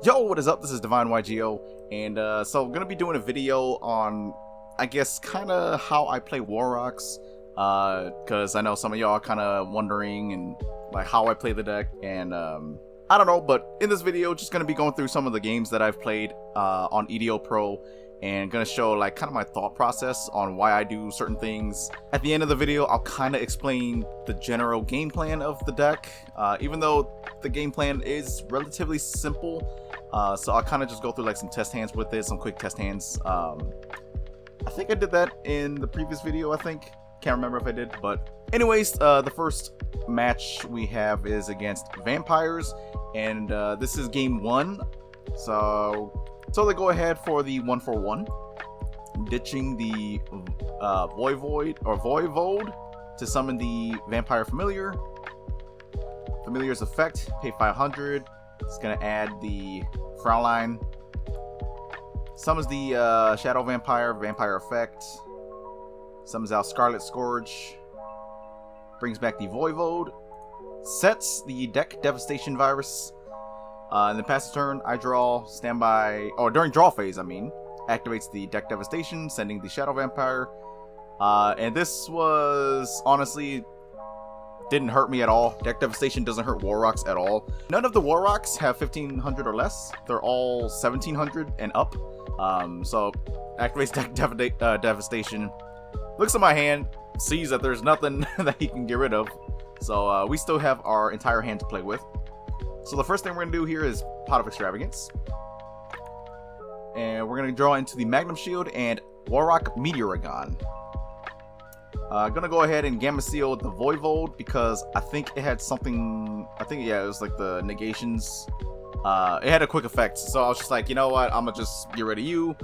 Yo, what is up? This is DevineYGO, and so I'm gonna be doing a video on, I guess, kind of how I play War Rocks, because I know some of y'all are kind of wondering and like how I play the deck, and I don't know, but in this video, just gonna be going through some of the games that I've played on EDO Pro, and gonna show like kind of my thought process on why I do certain things. At the end of the video, I'll kind of explain the general game plan of the deck, even though the game plan is relatively simple. So I'll kind of just go through like some test hands with it, some quick test hands. I think I did that in the previous video, I think. Can't remember if I did, but anyways, the first match we have is against Vampires, and this is game 1. So they go ahead for the 1-for-1, ditching the Voivode to summon the Vampire Familiar. Familiar's effect, pay 500. It's gonna add the Fraulein. Summons the Shadow Vampire effect. Summons out Scarlet Scourge. Brings back the Voivode. Sets the deck Devastation Virus. And then pass the turn, I draw, standby, or during draw phase, I mean, activates the deck Devastation, sending the Shadow Vampire. And this was, honestly, didn't hurt me at all. Deck Devastation doesn't hurt War Rocks at all. None of the War Rocks have 1500 or less. They're all 1700 and up. So, activates deck Devastation. Looks at my hand, sees that there's nothing that he can get rid of. So, we still have our entire hand to play with. So the first thing we're going to do here is Pot of Extravagance. And we're going to draw into the Magnum Shield and Warrock Meteoragon. Gonna go ahead and Gamma Seal the Voivode because I think it had something, yeah, it was like the negations. It had a quick effect, so I was just like, you know what, I'm gonna just get rid of you.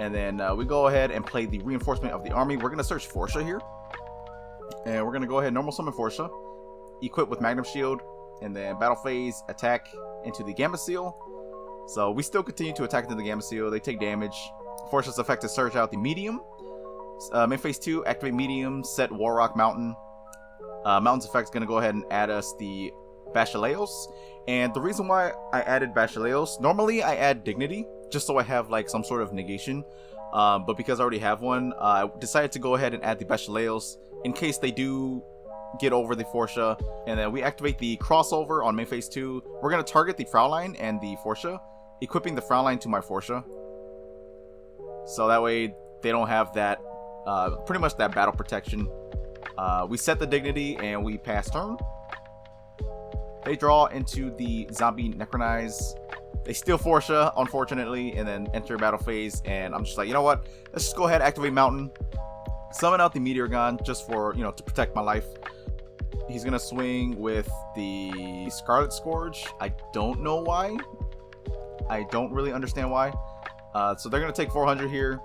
And then we go ahead and play the Reinforcement of the Army. We're gonna search Forsha here. And we're gonna go ahead and normal summon Forsha. Equip with Magnum Shield. And then battle phase, attack into the Gamma Seal. So we still continue to attack into the Gamma Seal. They take damage. Forsha's effect is search out the medium. Main phase 2, activate medium, set Warrock Mountain. Mountain's effect is going to go ahead and add us the Basileos. And the reason why I added Basileos, normally I add Dignity, just so I have like some sort of negation. But because I already have one, I decided to go ahead and add the Basileos in case they do get over the Forsha. And then we activate the crossover on main phase 2. We're going to target the Fraulein and the Forsha, equipping the Fraulein to my Forsha. So that way they don't have that, pretty much that battle protection. We set the Dignity and we pass turn. They draw into the Zombie Necronize. They steal Forsha, unfortunately, and then enter battle phase. And I'm just like, you know what? Let's just go ahead and activate Mountain. Summon out the Meteoragon just for, to protect my life. He's going to swing with the Scarlet Scourge. I don't know why. I don't really understand why. So they're going to take 400 here.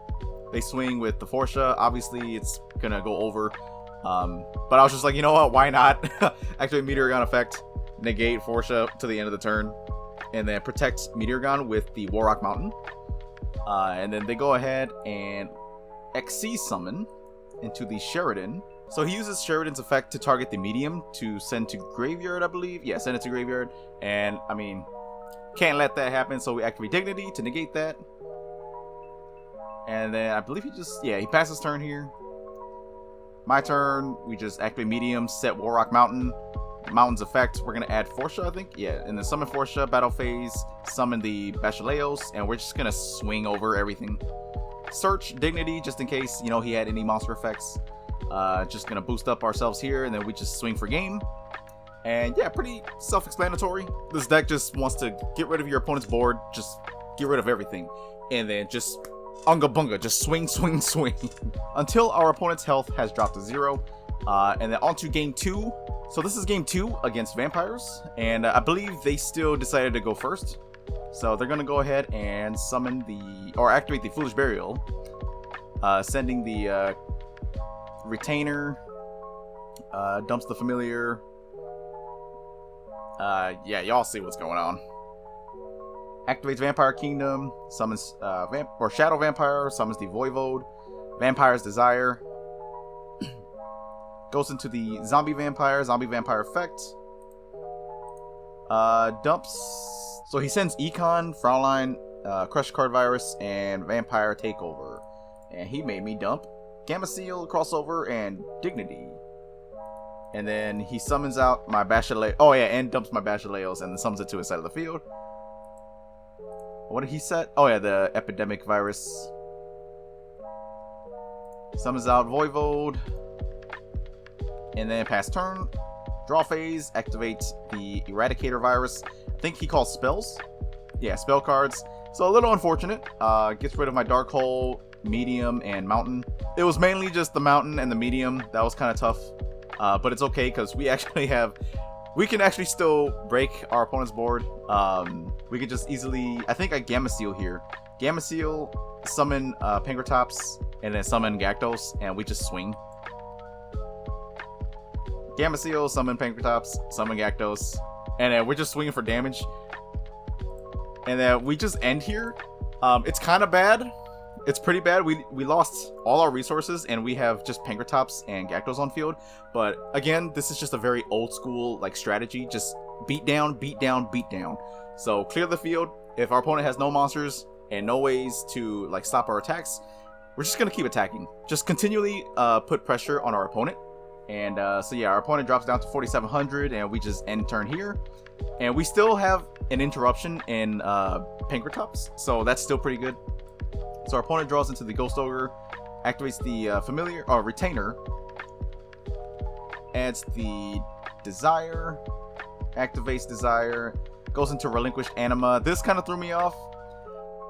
They swing with the Forsha. Obviously, it's going to go over. But I was just like, you know what? Why not? Activate Meteoragon effect. Negate Forsha to the end of the turn. And then protect Meteoragon with the Warrock Mountain. And then they go ahead and XC summon into the Sheridan. So he uses Sheridan's effect to target the medium to send to graveyard, I believe. Yeah, send it to graveyard. And, I mean, can't let that happen, so we activate Dignity to negate that. And then I believe he passes turn here. My turn, we just activate medium, set Warrock Mountain. Mountain's effect, we're going to add Forsha, I think. Yeah, and then summon Forsha, battle phase, summon the Basileos, and we're just going to swing over everything. Search Dignity, just in case, he had any monster effects. Just gonna boost up ourselves here, and then we just swing for game. And yeah, pretty self-explanatory. This deck just wants to get rid of your opponent's board, just get rid of everything, and then just unga bunga, just swing, swing, swing until our opponent's health has dropped to 0. And then on to game 2. So this is game 2 against Vampires, and I believe they still decided to go first. So they're gonna go ahead and activate the Foolish Burial, sending the Retainer, dumps the Familiar. Yeah, y'all see what's going on. Activates Vampire Kingdom, summons Shadow Vampire, summons the Voivode, Vampire's Desire. Goes into the Zombie Vampire effect. Dumps So he sends Econ, Fraulein, Crush Card Virus, and Vampire Takeover. And he made me dump Gamma Seal, Crossover, and Dignity. And then he summons out my Basileos. Oh yeah, and dumps my Basileos and then summons it to his side of the field. What did he set? Oh yeah, the Epidemic Virus. Summons out Voivode. And then pass turn. Draw phase. Activate the Eradicator Virus. I think he calls spells. Yeah, spell cards. So a little unfortunate. Gets rid of my Dark Hole, Medium, and Mountain. It was mainly just the Mountain and the Medium. That was kind of tough. But it's okay because we can actually still break our opponent's board. We could just easily, I think I Gamma Seal here. Gamma Seal, summon Pinkertops, and then summon Gyarados, and we just swing. Gamma Seal, summon Pinkertops, summon Gyarados, and then we're just swinging for damage. And then we just end here. It's kind of bad. It's pretty bad. We lost all our resources, and we have just Pinkertops and Gyarados on field. But again, this is just a very old school like strategy. Just beat down, beat down, beat down. So clear the field. If our opponent has no monsters and no ways to like stop our attacks, we're just gonna keep attacking. Just continually put pressure on our opponent. And so yeah, our opponent drops down to 4,700, and we just end turn here. And we still have an interruption in Pinkertops, so that's still pretty good. So our opponent draws into the Ghost Ogre, activates the Familiar or Retainer, adds the Desire, activates Desire, goes into Relinquished Anima. This kind of threw me off.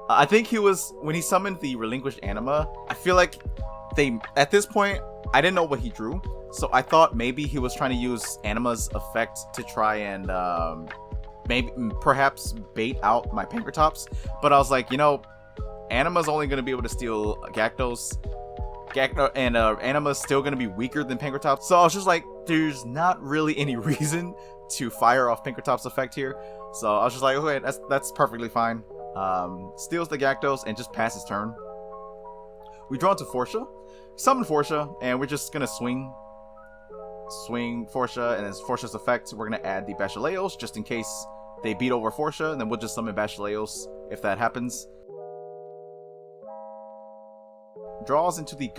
I think he was, when he summoned the Relinquished Anima, I feel like at this point, I didn't know what he drew. So I thought maybe he was trying to use Anima's effect to try and perhaps bait out my Pinkertops. But I was like, you know, Anima's only going to be able to steal Gyarados. And Anima's still going to be weaker than Pinkertops. So I was just like, there's not really any reason to fire off Pinkertops' effect here. So I was just like, okay, that's perfectly fine. Steals the Gyarados and just passes turn. We draw into Forsha. Summon Forsha, and we're just going to swing Forsha, and as Forsha's effect, we're going to add the Basileos just in case they beat over Forsha, and then we'll just summon Basileos if that happens. Draws into the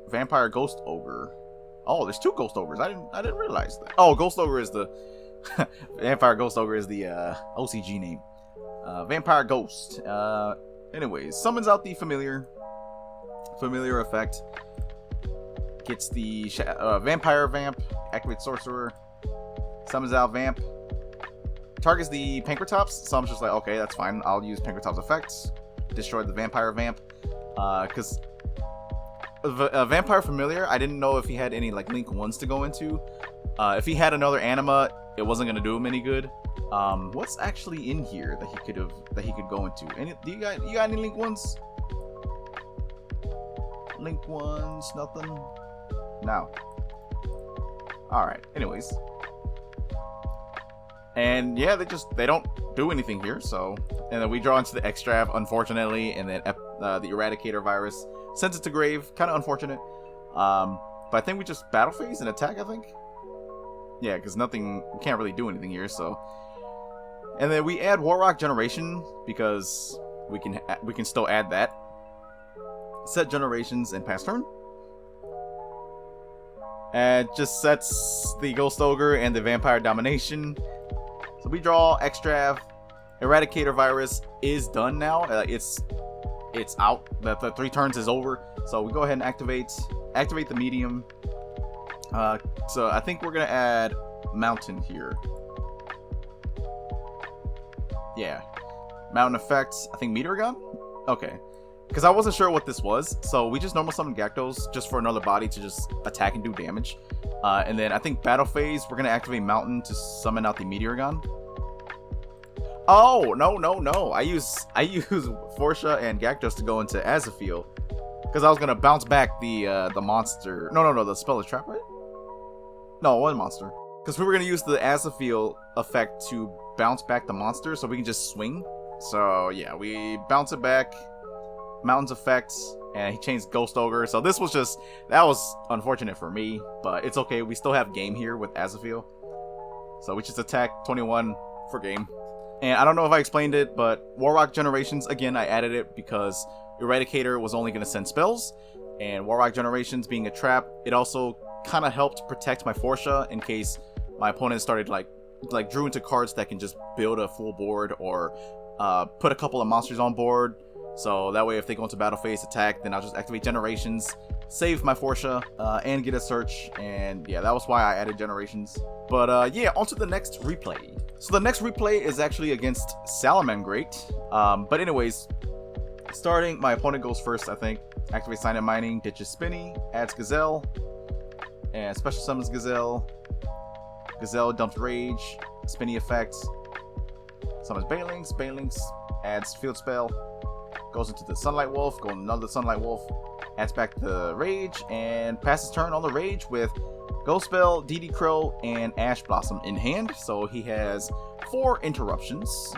Vampire Ghost Ogre. Oh, there's two Ghost Ogres. I didn't realize that. Oh, Ghost Ogre is the Vampire Ghost Ogre is the OCG name. Vampire Ghost. Anyways, summons out the Familiar effect. Gets the Vampire Vamp. Activates Sorcerer. Summons out Vamp. Targets the Pinkertops. So I'm just like, okay, that's fine. I'll use Pinkertops' effects. Destroy the Vampire Vamp. Because Vampire Familiar, I didn't know if he had any like Link 1s to go into. If he had another Anima, it wasn't gonna do him any good. What's actually in here that he could go into? Do you got any Link 1s? Link 1s, nothing. No. All right. Anyways, and yeah, they don't do anything here. So, and then we draw into the Extrav, unfortunately, and then the Eradicator Virus sends it to grave. Kind of unfortunate. But I think we just battle phase and attack. I think. Yeah, because we can't really do anything here. So, and then we add Warrock Generation because we can still add that. Set Generations and pass turn. And just sets the Ghost Ogre and the Vampire Domination. So we draw Extrav. Eradicator Virus is done now. It's out. The 3 turns is over. So we go ahead and activate the Medium. So I think we're gonna add Mountain here. Yeah, Mountain effects. I think Meteor Gun. Okay. Because I wasn't sure what this was, so we just normal summon Gyarados just for another body to just attack and do damage. And then I think Battle Phase, we're going to activate Mountain to summon out the Meteor Gun. Oh, no. I use Forsha and Gyarados to go into Azafeel. Because I was going to bounce back the monster. No, the Spell is Trap, right? No, one monster. Because we were going to use the Azafeel effect to bounce back the monster so we can just swing. So, yeah, we bounce it back. Mountain's effects, and he changed Ghost Ogre. So that was unfortunate for me, but it's okay. We still have game here with Azafeel. So we just attack 21 for game. And I don't know if I explained it, but Warrock Generations, again, I added it because Eradicator was only going to send spells, and Warrock Generations being a trap, it also kind of helped protect my Forsha in case my opponent started like drew into cards that can just build a full board or put a couple of monsters on board. So that way if they go into battle phase attack, then I'll just activate Generations, save my Forsha, and get a search. And yeah, that was why I added Generations. But yeah, on to the next replay. So the next replay is actually against Salamangreat. But anyways, starting, my opponent goes first, I think. Activate Sign and Mining, ditches Spinny, adds Gazelle, and special summons Gazelle. Gazelle dumps Rage, Spinny effects, summons Banelings, Banelings adds Field Spell, goes into the Sunlight Wolf, goes another Sunlight Wolf, adds back the Rage, and passes turn on the Rage with Ghost Spell, DD Crow, and Ash Blossom in hand. So he has 4 interruptions.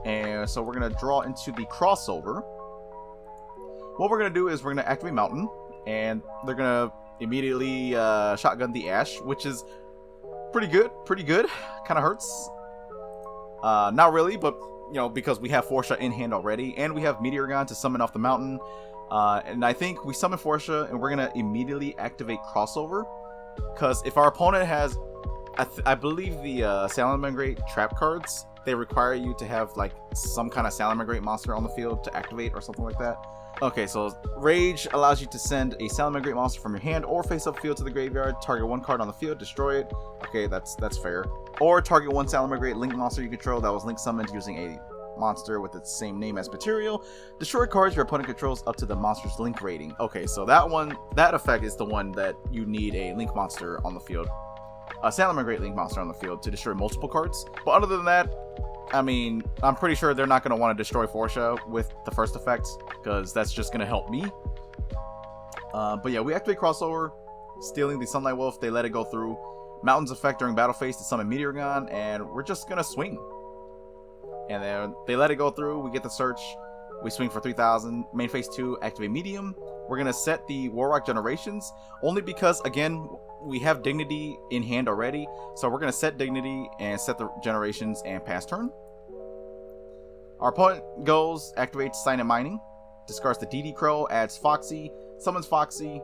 And so we're going to draw into the crossover. What we're going to do is we're going to activate Mountain, and they're going to immediately shotgun the Ash, which is pretty good. Kind of hurts. Not really, but you know, because we have Forsha in hand already, and we have Meteorgon to summon off the mountain. And I think we summon Forsha, and we're going to immediately activate crossover. Because if our opponent has, I believe the Salamangreat trap cards, they require you to have like some kind of Salamangreat monster on the field to activate or something like that. Okay, so Rage allows you to send a Salamangreat monster from your hand or face up field to the graveyard, target 1 card on the field, destroy it. Okay, that's fair. Or target 1 Salamangreat link monster you control that was link summoned using a monster with its same name as material. Destroy cards your opponent controls up to the monster's link rating. Okay, so that effect is the one that you need a link monster on the field. A Salamangreat link monster on the field to destroy multiple cards. But other than that, I mean, I'm pretty sure they're not going to want to destroy Forsha with the first effect, because that's just going to help me. But yeah, we activate crossover, stealing the Sunlight Wolf. They let it go through. Mountain's effect during battle phase to summon Meteorgon, and we're just going to swing. And then they let it go through. We get the search. We swing for 3,000. Main phase 2, activate Medium. We're going to set the Warrock Generations, only because, again, we have Dignity in hand already. So we're going to set Dignity and set the Generations and pass turn. Our opponent goes, activates Sign and Mining, discards the DD Crow, adds Foxy, summons Foxy,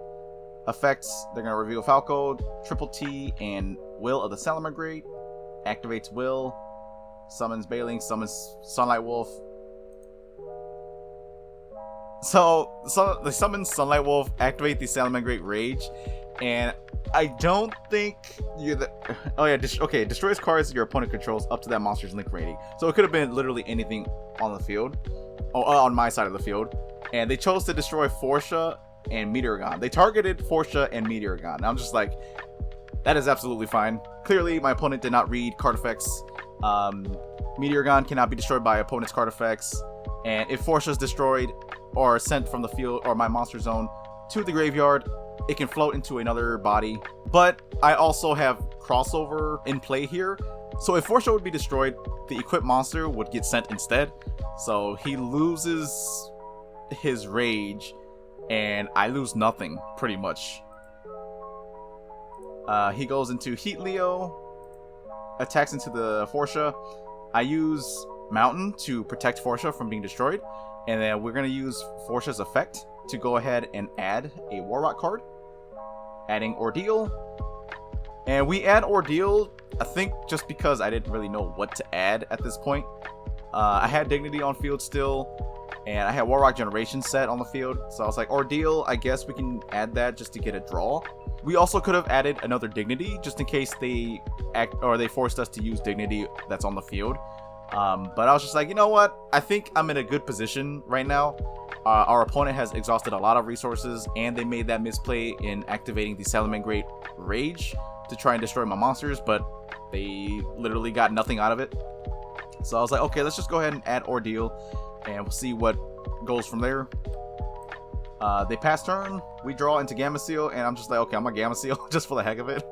effects, they're going to reveal Falco, Triple T, and Will of the Salamangreat, activates Will, summons Bailing, summons Sunlight Wolf. So they summon Sunlight Wolf, activate the Salamangreat Rage, and I don't think you're the... Oh yeah, okay, destroys cards your opponent controls up to that monster's link rating. So it could have been literally anything on the field, on my side of the field, and they chose to destroy Forsha and Meteorgon. They targeted Forsha and Meteorgon. I'm just like, that is absolutely fine. Clearly, my opponent did not read card effects. Meteorgon cannot be destroyed by opponent's card effects, and if Forsha is destroyed or sent from the field or my monster zone to the graveyard, it can float into another body. But I also have crossover in play here, so if Forsha would be destroyed, the equipped monster would get sent instead. So he loses his Rage, and I lose nothing, pretty much. He goes into Heat Leo, attacks into the Forsha. I use Mountain to protect Forsha from being destroyed, and then we're going to use Forsha's effect to go ahead and add a Warrock card, adding Ordeal. And we add Ordeal, I think, just because I didn't really know what to add at this point. I had Dignity on field still, and I had Warrock Generation set on the field, so I was like, Ordeal, I guess we can add that just to get a draw. We also could have added another Dignity just in case they forced us to use Dignity that's on the field. But I was just like, you know what? I think I'm in a good position right now. Our opponent has exhausted a lot of resources, and they made that misplay in activating the Salamangreat Rage to try and destroy my monsters, but they literally got nothing out of it. So I was like, okay, let's just go ahead and add Ordeal, and we'll see what goes from there. They pass turn, we draw into Gamma Seal, and I'm just like, okay, I'm gonna Gamma Seal just for the heck of it.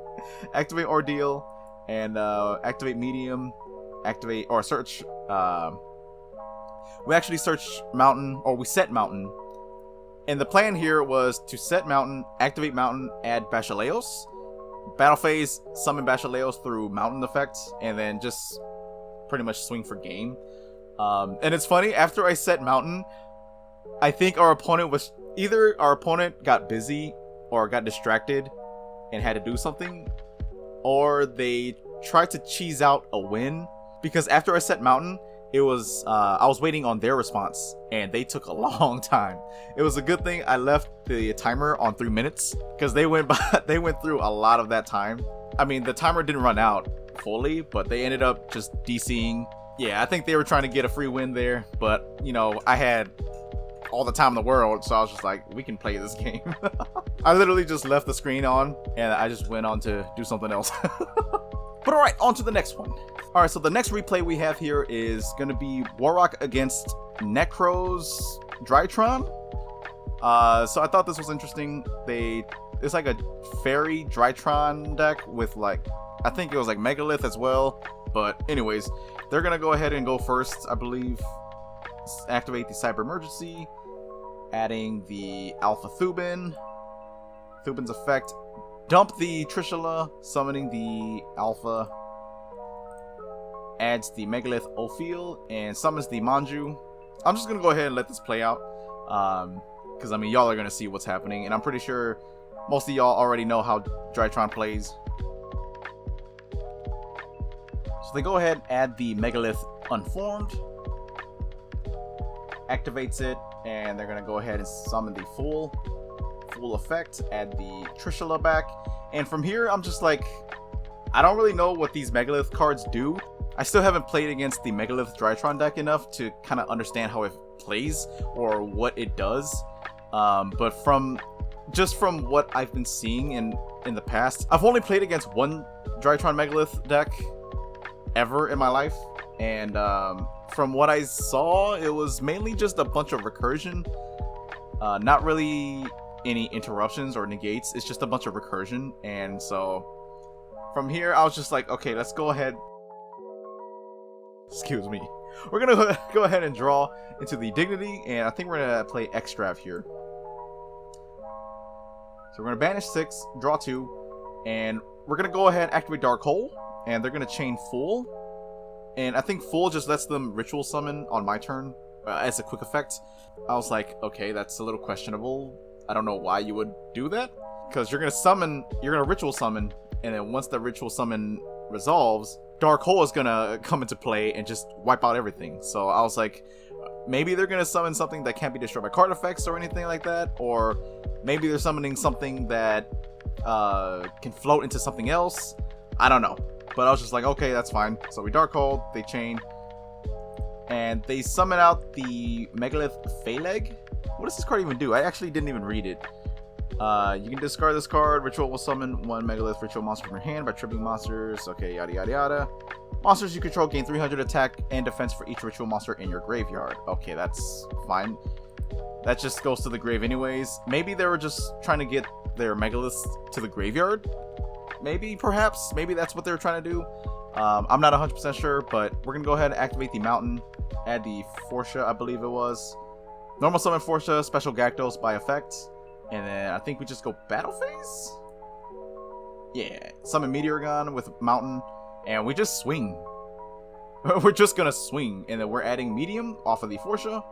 Activate Ordeal, and activate Medium, activate, or search, we actually search Mountain, or we set Mountain. And the plan here was to set Mountain, activate Mountain, add Basileos. Battle phase, summon Basileos through Mountain effects, and then just pretty much swing for game. And it's funny, after I set Mountain, I think our opponent got busy or got distracted and had to do something, or they tried to cheese out a win, because after I set Mountain, it was I was waiting on their response and they took a long time. It was a good thing I left the timer on 3 minutes, because they went through a lot of that time. I mean, the timer didn't run out fully, but they ended up just DCing. Yeah, I think they were trying to get a free win there, but you know, I had all the time in the world, so I was just like, we can play this game. I literally just left the screen on and I just went on to do something else. But alright, on to the next one. Alright, so the next replay we have here is going to be Warrock against Necro's Drytron. So I thought this was interesting. It's like a fairy Drytron deck with like, I think it was like Megalith as well. But anyways, they're going to go ahead and go first, I believe. Activate the Cyber Emergency, adding the Alpha Thubin. Thubin's effect. Dump the Trishula, summoning the Alpha. Adds the Megalith Ophiel and summons the Manju. I'm just going to go ahead and let this play out. Because, I mean, y'all are going to see what's happening. And I'm pretty sure most of y'all already know how Drytron plays. So they go ahead and add the Megalith Unformed. Activates it. And they're going to go ahead and summon the full effect. Add the Trishula back. And from here, I'm just like, I don't really know what these Megalith cards do. I still haven't played against the Megalith Drytron deck enough to kind of understand how it plays or what it does. But from what I've been seeing in the past, I've only played against one Drytron Megalith deck ever in my life. And from what I saw, it was mainly just a bunch of recursion. Not really any interruptions or negates. It's just a bunch of recursion. And so from here, I was just like, okay, let's go ahead. Excuse me. We're going to go ahead and draw into the Dignity, and I think we're going to play Extrav here. So we're going to banish 6, draw 2, and we're going to go ahead and activate Dark Hole, and they're going to chain Fool. And I think Fool just lets them Ritual Summon on my turn as a quick effect. I was like, okay, that's a little questionable. I don't know why you would do that, because you're going to Ritual Summon, and then once the Ritual Summon resolves, Dark Hole is gonna come into play and just wipe out everything. So I was like, maybe they're gonna summon something that can't be destroyed by card effects or anything like that, or maybe they're summoning something that can float into something else. I don't know, but I was just like, okay, that's fine. So we Dark Hole, they chain, and they summon out the Megalith Phaleg. What does this card even do? I actually didn't even read it. You can discard this card. Ritual will summon one Megalith Ritual monster from your hand by tripping monsters. Okay, yada yada yada. Monsters you control gain 300 attack and defense for each Ritual monster in your graveyard. Okay, that's fine. That just goes to the grave anyways. Maybe they were just trying to get their Megaliths to the graveyard. Maybe, perhaps. Maybe that's what they were trying to do. I'm not 100% sure, but we're going to go ahead and activate the Mountain. Add the Forsha, I believe it was. Normal summon Forsha, special Gyarados by effect. And then I think we just go Battle Phase? Yeah. Summon Meteorgon with Mountain. And we just swing. We're just going to swing. And then we're adding Medium off of the Forsha.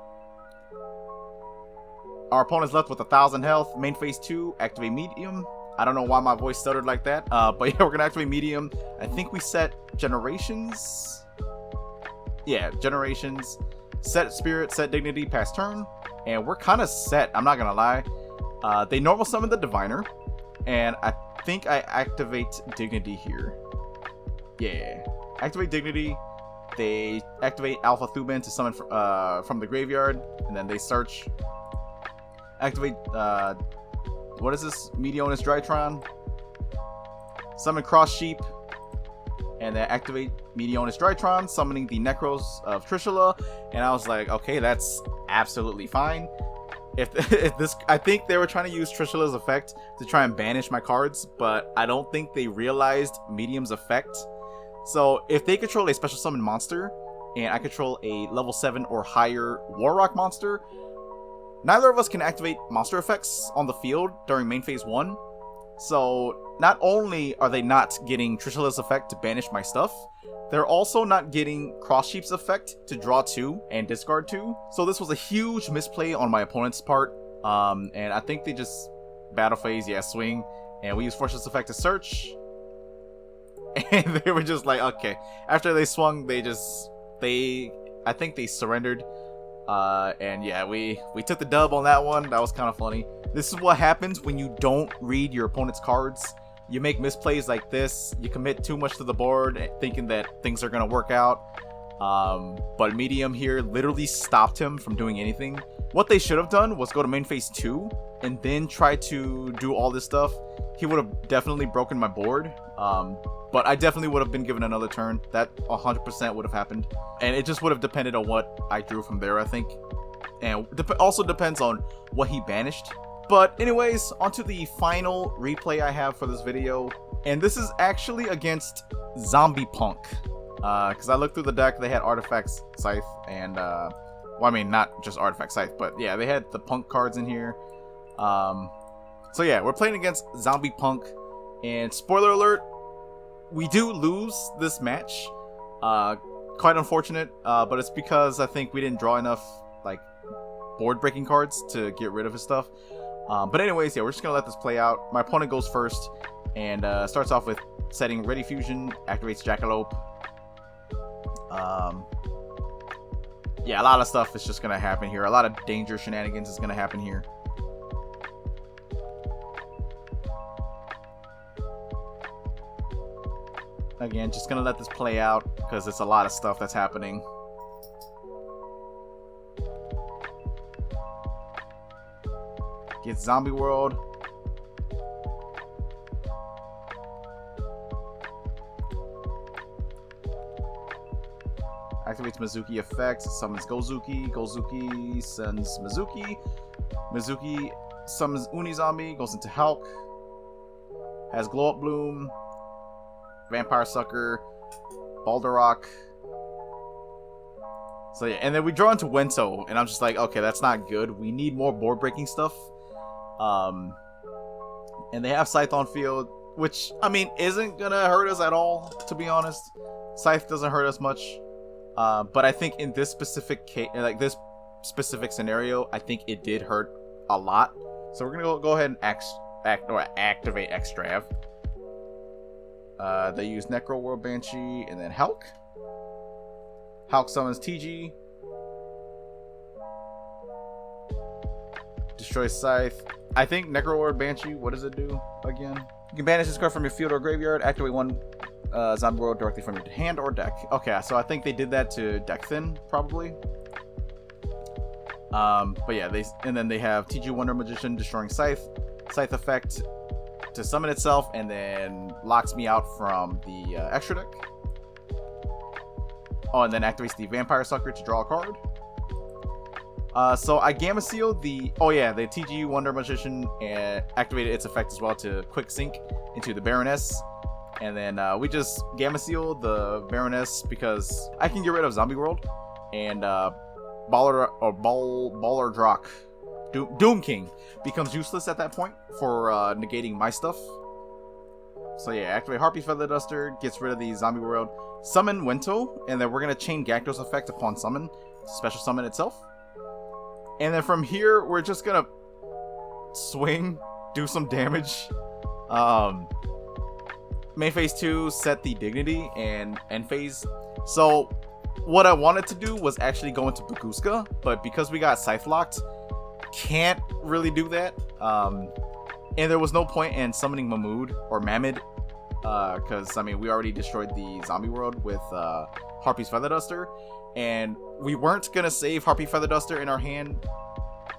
Our opponent's left with 1,000 health. Main phase 2, activate Medium. I don't know why my voice stuttered like that. But yeah, we're going to activate Medium. I think we set Generations. Yeah, Generations. Set Spirit, set Dignity, pass turn. And we're kind of set, I'm not going to lie. They normal summon the Diviner, and I think I activate Dignity here. Yeah. Activate Dignity. They activate Alpha Thubin to summon from the graveyard, and then they search. Activate, what is this? Meteonis Drytron. Summon Cross Sheep, and then activate Meteonis Drytron, summoning the Necros of Trishula, and I was like, okay, that's absolutely fine. If this, I think they were trying to use Trishula's effect to try and banish my cards, but I don't think they realized Medium's effect. So if they control a special summon monster, and I control a level 7 or higher Warrock monster, neither of us can activate monster effects on the field during main phase 1. So not only are they not getting Trishula's effect to banish my stuff, They're also not getting Cross Sheep's effect to draw 2 and discard 2. So this was a huge misplay on my opponent's part. And I think they just battle phase, yeah, swing. And we use Fortress effect to search. And they were just like, okay. After they swung, I think they surrendered. And yeah, we took the dub on that one. That was kind of funny. This is what happens when you don't read your opponent's cards. You make misplays like this. You commit too much to the board, thinking that things are gonna work out. But Medium here literally stopped him from doing anything. What they should have done was go to main phase 2 and then try to do all this stuff. He would have definitely broken my board. But I definitely would have been given another turn. That 100% would have happened. And it just would have depended on what I drew from there, I think. And also depends on what he banished. But anyways, onto the final replay I have for this video. And this is actually against Zombie Punk. Because I looked through the deck, they had Artifacts, Scythe, and... well, I mean, not just Artifact Scythe, but yeah, they had the Punk cards in here. So yeah, we're playing against Zombie Punk. And spoiler alert, we do lose this match. Quite unfortunate, but it's because I think we didn't draw enough, like, board-breaking cards to get rid of his stuff. But anyways, yeah, we're just gonna let this play out. My opponent goes first, and starts off with setting Ready Fusion, activates Jackalope. Yeah, a lot of stuff is just gonna happen here. A lot of danger shenanigans is gonna happen here. Again, just gonna let this play out because it's a lot of stuff that's happening. Gets Zombie World. Activates Mizuki effect, summons Gozuki. Gozuki sends Mizuki. Mizuki summons Unizombie, goes into Hulk. Has Glow Up Bloom. Vampire Sucker. Balderrock. So yeah, and then we draw into Wento, and I'm just like, okay, that's not good. We need more board breaking stuff. And they have Scythe on field, which, I mean, isn't gonna hurt us at all, to be honest. Scythe doesn't hurt us much. But I think in this specific case, like this specific scenario, I think it did hurt a lot. So we're gonna go ahead and activate Extrav. They use Necro World Banshee and then Hulk. Hulk summons TG. Destroys Scythe. I think Necro World Banshee, what does it do again? You can banish this card from your field or graveyard. Activate one Zombie World directly from your hand or deck. Okay, so I think they did that to deck thin, probably. But yeah, then they have TG Wonder Magician destroying Scythe. Scythe effect to summon itself, and then locks me out from the extra deck. Oh, and then activates the Vampire Sucker to draw a card. So I Gamma Sealed the... Oh yeah, the TG Wonder Magician activated its effect as well to quick sync into the Baroness. And then we just Gamma Seal the Baroness because I can get rid of Zombie World. And Ballardrock, Doom King, becomes useless at that point for negating my stuff. So yeah, activate Harpy Feather Duster, gets rid of the Zombie World. Summon Wento, and then we're going to chain Gakdos effect upon summon. Special summon itself. And then from here, we're just going to swing, do some damage. Main phase 2, set the Dignity, and end phase. So what I wanted to do was actually go into Baguska, but because we got Scythe locked, can't really do that. And there was no point in summoning Mahmood or Mammoth, because I mean we already destroyed the Zombie World with Harpy's Feather Duster, and we weren't gonna save Harpy Feather Duster in our hand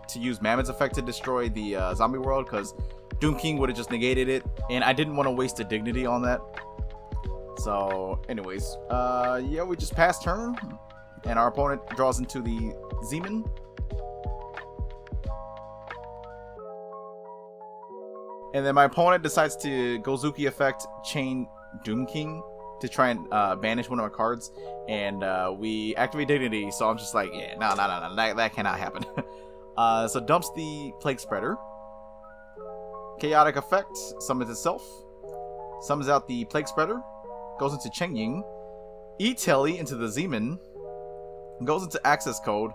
to use Mammoth's effect to destroy the Zombie World, because Doom King would have just negated it, and I didn't want to waste a Dignity on that. So anyways, yeah, we just passed turn, and our opponent draws into the Zeman. And then my opponent decides to Gozuki effect chain Doom King to try and banish one of my cards. And we activate Dignity, so I'm just like, yeah, no, that cannot happen. So dumps the Plague Spreader. Chaotic effect summons itself. Summons out the Plague Spreader. Goes into Cheng Ying. E-Telly into the Zeman. Goes into access code.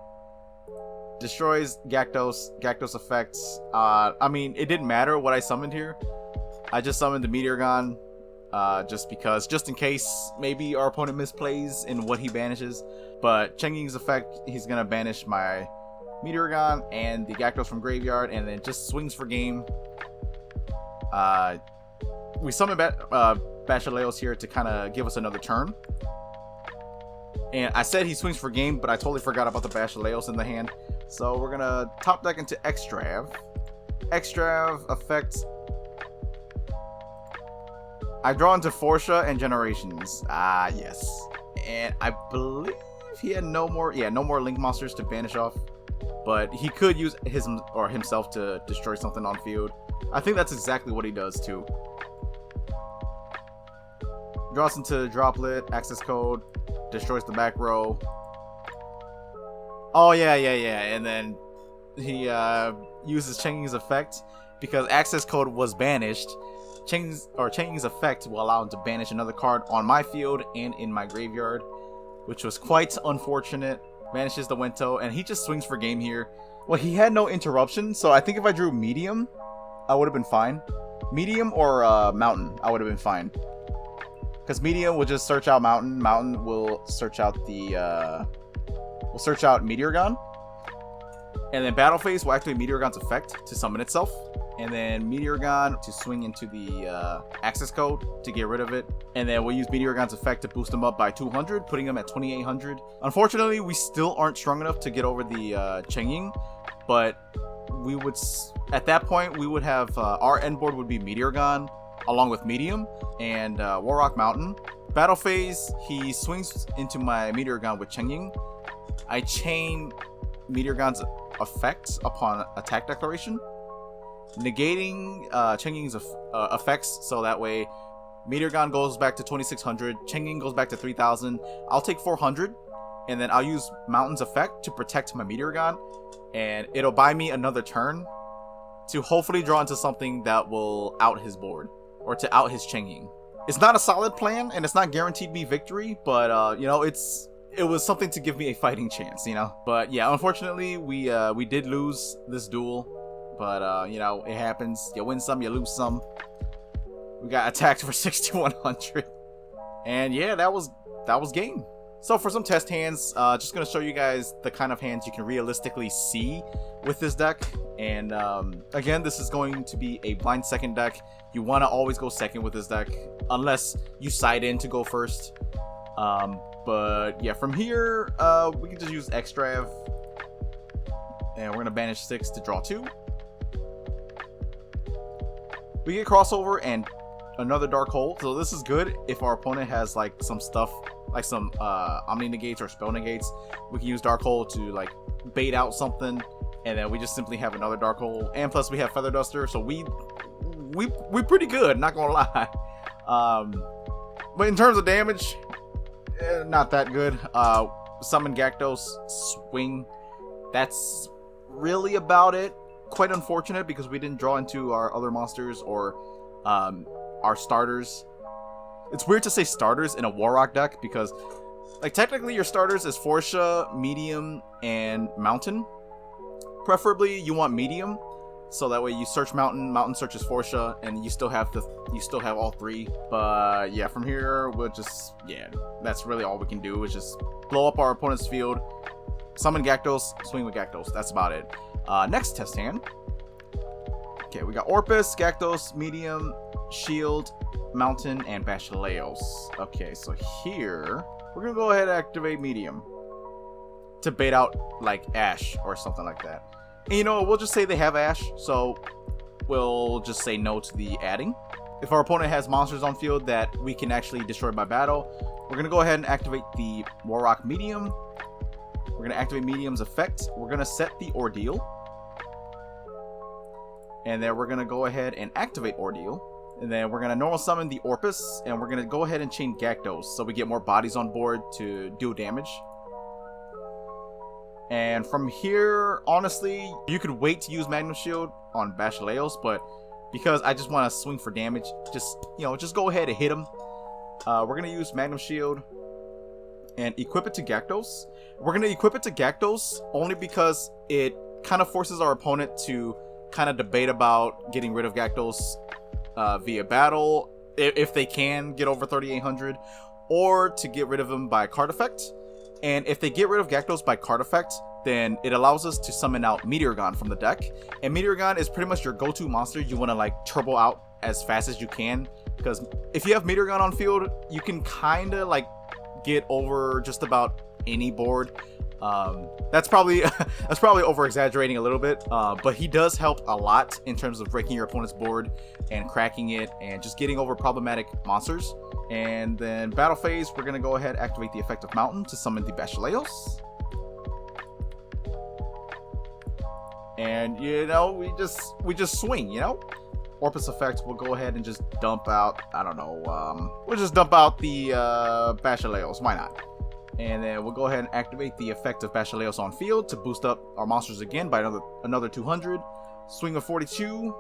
Destroys Gyarados. Gyarados effects. I mean, it didn't matter what I summoned here. I just summoned the Meteorgon. Just in case maybe our opponent misplays in what he banishes. But Cheng-Ying's effect, he's gonna banish my Meteorgon and the Gyarados from graveyard, and then just swings for game. We summon Basileos here to kind of give us another turn. And I said he swings for game, but I totally forgot about the Basileos in the hand. So we're gonna top deck into Extrav. Extrav effect. I draw into Forsha and Generations. Yes. And I believe he had no more Link monsters to banish off. But he could use himself to destroy something on field. I think that's exactly what he does too. Draws into Droplet, access code, destroys the back row. Oh yeah. And then he uses Cheng-Ying's effect because access code was banished. Cheng-Ying's effect will allow him to banish another card on my field and in my graveyard, which was quite unfortunate. Banishes the Wento, and he just swings for game here. Well, he had no interruption, so I think if I drew Medium, I would have been fine. Medium or Mountain, I would have been fine. Because Medium will just search out Mountain. Mountain will search out Meteorgon. And then Battle Phase will activate Meteorgon's effect to summon itself. And then Meteorgon to swing into the access code to get rid of it. And then we'll use Meteorgon's effect to boost him up by 200, putting him at 2800. Unfortunately, we still aren't strong enough to get over the Cheng-Ying. But we would, at that point, we would have, our end board would be Meteorgon along with Medium and Warrock Mountain. Battle Phase, he swings into my Meteorgon with Cheng-Ying. I chain Meteorgon's effect upon attack declaration, negating Cheng-Ying's effects, so that way Meteorgon goes back to 2600, Cheng-Ying goes back to 3000. I'll take 400, and then I'll use Mountain's effect to protect my Meteorgon, and it'll buy me another turn to hopefully draw into something that will out his board, or to out his Cheng-Ying. It's not a solid plan, and it's not guaranteed me victory, but you know, it was something to give me a fighting chance, you know. But yeah, unfortunately, we did lose this duel. But, you know, it happens. You win some, you lose some. We got attacked for 6100. And yeah, that was game. So for some test hands, just going to show you guys the kind of hands you can realistically see with this deck. And again, this is going to be a blind second deck. You want to always go second with this deck, unless you side in to go first. But yeah, from here, we can just use Extrav. And we're going to banish 6 to draw 2. We get crossover and another Dark Hole, so this is good if our opponent has like some stuff, like some Omni Negates or Spell Negates. We can use Dark Hole to like bait out something, and then we just simply have another Dark Hole. And plus we have Feather Duster, so we pretty good, not gonna lie. But in terms of damage, not that good. Summon Gyarados, swing. That's really about it. Quite unfortunate because we didn't draw into our other monsters or our starters. It's weird to say starters in a Warrock deck because, like, technically your starters is Forsha, Medium, and Mountain. Preferably you want Medium, so that way you search Mountain, Mountain searches Forsha, and you still have all three. But yeah, from here we'll just, yeah, that's really all we can do is just blow up our opponent's field, summon Gyarados, swing with Gyarados. That's about it. Next test hand. Okay, we got Orpus, Gyarados, Medium, Shield, Mountain, and Basileos. Okay, so here we're gonna go ahead and activate Medium to bait out like Ash or something like that. And you know, we'll just say they have Ash, so we'll just say no to the adding. If our opponent has monsters on field that we can actually destroy by battle, we're gonna go ahead and activate the Warrock Medium. We're gonna activate Medium's effect. We're gonna set the Ordeal. And then we're going to go ahead and activate Ordeal. And then we're going to normal summon the Orpus. And we're going to go ahead and chain Gyarados so we get more bodies on board to do damage. And from here, honestly, you could wait to use Magnum Shield on Basileos. But because I just want to swing for damage, just go ahead and hit him. We're going to use Magnum Shield. and equip it to Gyarados. We're going to equip it to Gyarados only because it kind of forces our opponent to kind of debate about getting rid of Gyarados via battle, if they can get over 3,800, or to get rid of them by card effect. And if they get rid of Gyarados by card effect, then it allows us to summon out Meteorgon from the deck. And Meteorgon is pretty much your go-to monster you want to like turbo out as fast as you can, because if you have Meteorgon on field, you can kind of like get over just about any board. That's probably over exaggerating a little bit, but he does help a lot in terms of breaking your opponent's board and cracking it and just getting over problematic monsters. And then battle phase, we're gonna go ahead and activate the effect of Mountain to summon the Basileos. And you know, we just swing, you know. Orpus effect, we'll go ahead and just dump out, I don't know, we'll just dump out the Basileos, why not? And then we'll go ahead and activate the effect of Basileos on field to boost up our monsters again by another 200. Swing with 42,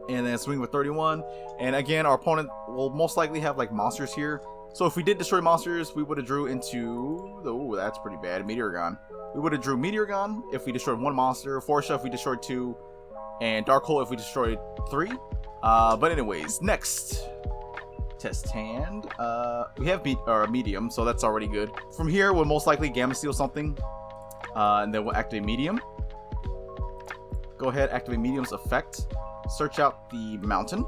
and then swing with 31. And again, our opponent will most likely have like monsters here. So if we did destroy monsters, we would have drew into, oh, that's pretty bad, Meteorgon. We would have drew Meteorgon if we destroyed one monster, Forsha if we destroyed 2, and Dark Hole if we destroyed 3. But anyways, next test hand. We have medium, so that's already good. From here, we'll most likely Gamma Seal something, and then we'll activate medium. Go ahead, activate medium's effect. Search out the mountain.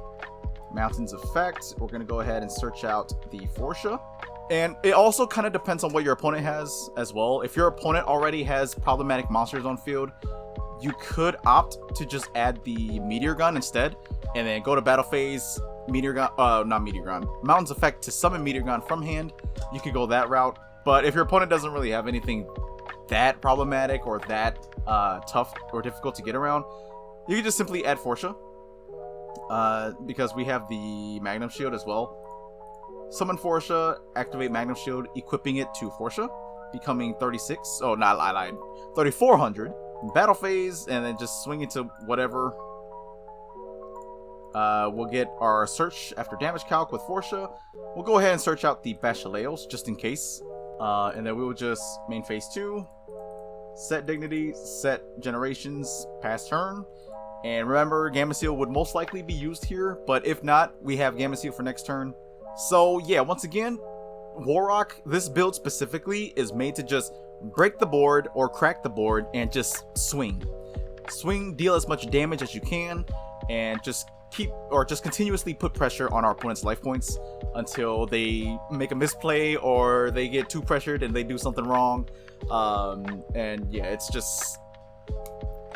Mountain's effect. We're gonna go ahead and search out the Forsha. And it also kind of depends on what your opponent has as well. If your opponent already has problematic monsters on field, you could opt to just add the Meteor Gun instead, and then go to battle phase, Mountain's effect to summon Meteor Gun from hand. You could go that route. But if your opponent doesn't really have anything that problematic or that tough or difficult to get around, you can just simply add Forsha, because we have the Magnum Shield as well. Summon Forsha, activate Magnum Shield, equipping it to Forsha, becoming 36. Oh, not I lied. 3,400. Battle phase, and then just swing into whatever. We'll get our search after damage calc with Forsha. We'll go ahead and search out the Basileos just in case. And then we will just main phase 2, set dignity, set generations, pass turn. And remember, Gamma Seal would most likely be used here, but if not, we have Gamma Seal for next turn. So yeah, once again, Warrock, this build specifically is made to just break the board or crack the board and just swing. Swing, deal as much damage as you can, and just continuously put pressure on our opponent's life points until they make a misplay or they get too pressured and they do something wrong. And yeah,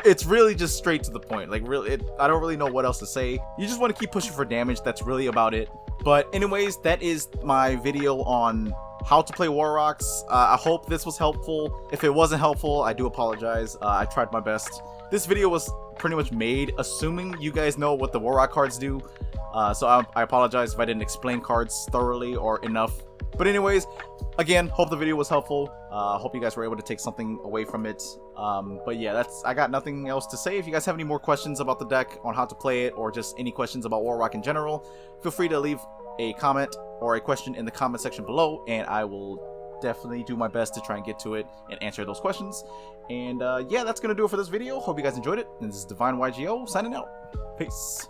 it's really just straight to the point. Like, really, I don't really know what else to say. You just want to keep pushing for damage. That's really about it. But anyways, that is my video on how to play Warrocks. I hope this was helpful. If it wasn't helpful, I do apologize. I tried my best. This video was pretty much made assuming you guys know what the Warrock cards do. So I apologize if I didn't explain cards thoroughly or enough. But anyways, again, hope the video was helpful. Hope you guys were able to take something away from it. But yeah, I got nothing else to say. If you guys have any more questions about the deck, on how to play it, or just any questions about Warrock in general, feel free to leave a comment or a question in the comment section below, and I will definitely do my best to try and get to it and answer those questions. And yeah, that's gonna do it for this video. Hope you guys enjoyed it. And this is DevineYGO signing out. Peace.